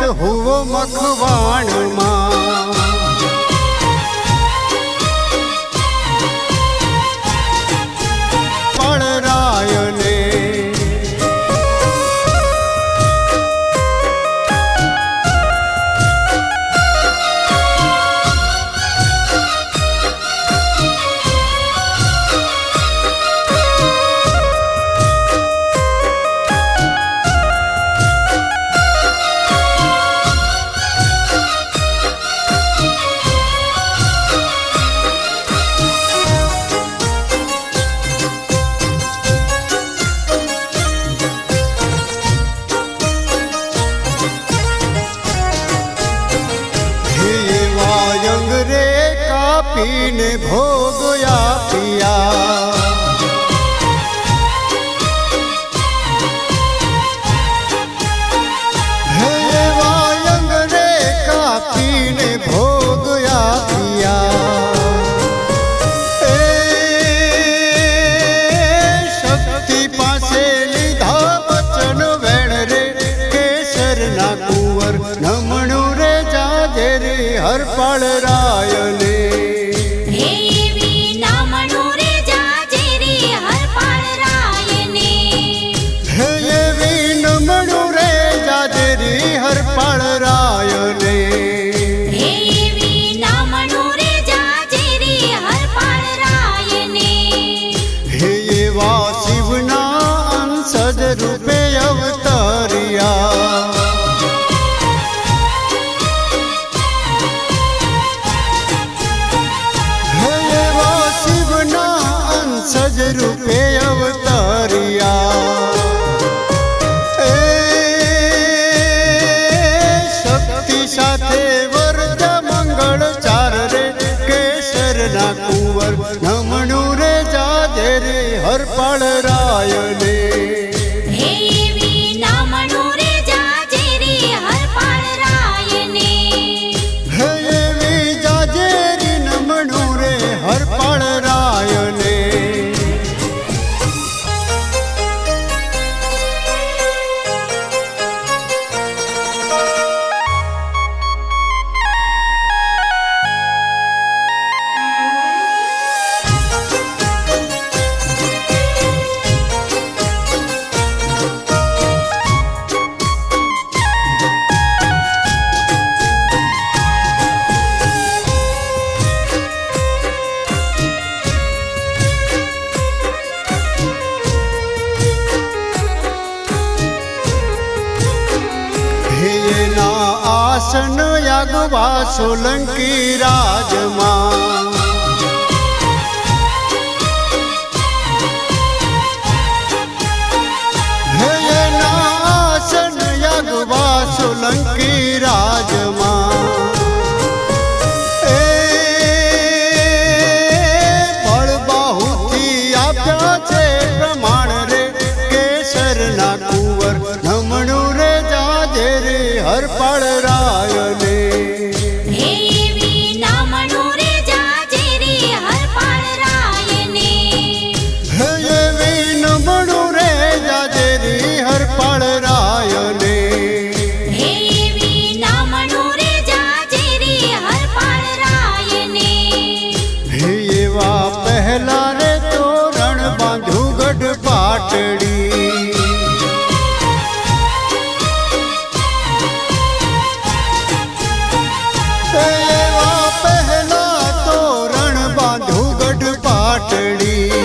હુવો મખવાણમાં પળરાયને પીને ભોગયા પિયા હે વાયંગ રે કાપીને ભોગયા પિયા એ શક્તિ પાસે લીધા વચન વેણ રે કેસરના કુંવર નમણું રે જાજે રે હરપાળ રાયને રૂપે અવતરિયા હે એવા શિવના અંશજ રૂપે અવતરિયા એ શક્તિ સાથે વરદ મંગળ ચાર રે કેસરના કુંવર નમણું રે જાજે રે હરપાળ રાયને આસન યાગવા સોલંકી રાજમાં હે એના આસન યાગવા સોલંકી રાજમાં એ બળબાહુથી આપ્યા છે પ્રમાણ રે કેસરના કુંવર નમણું રે જાજે રે હરપાળ રાયને પહેલા રે તોરણ બાંધું ગઢ પાટડી એવા પહેલા તોરણ બાંધું ગઢ પાટડી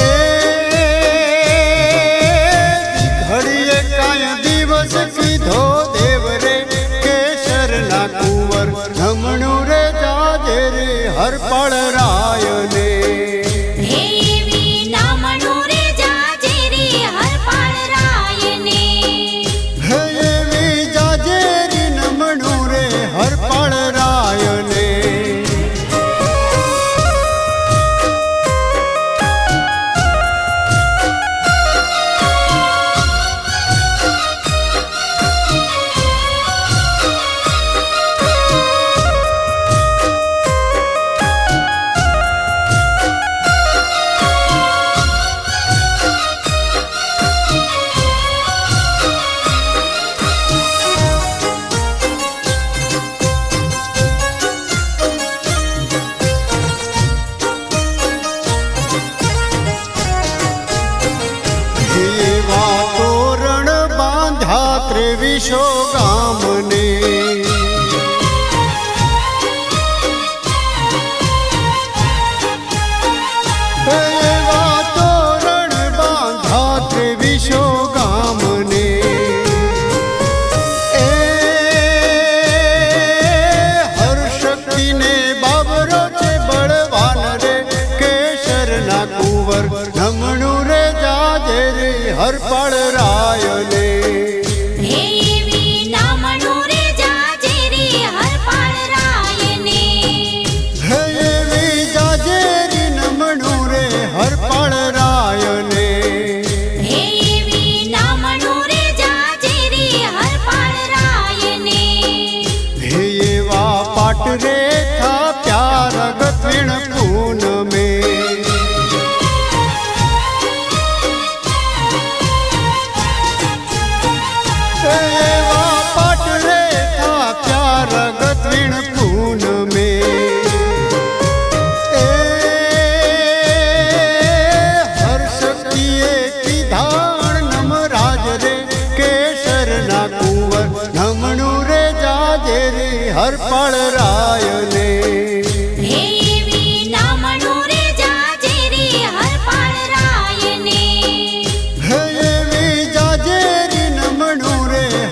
એ ઘડીએ કાંઈ દિવસ કીધો દેવ રે કેસરના કુંવર નમણું રે જાજે રે હરપાળ રાયને વિશો ગામને એવા તોરણ બાંધા ત્રેવીસો ગામને એ હરશક્તિને બાબરો છે બળવાન રે કેસરના કુંવર નમણું રે જાજે રે હરપાળ રાયને रे था प्यार गत्विण खून में एवा पाट रे था प्यार गत्विण खून में ए हर शक्तिए की धाण नम राज रे केसर ना कुंवर नमणु रे जाजे रे हरपाळ रायने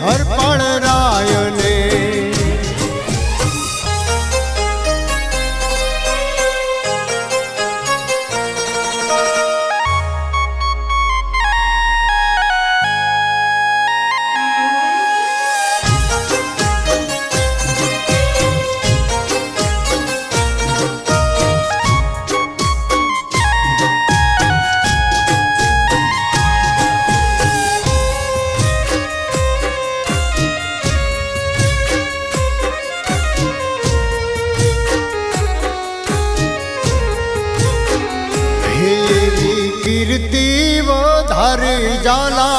हरपाळ रायने कीर्ति वो धारी जाला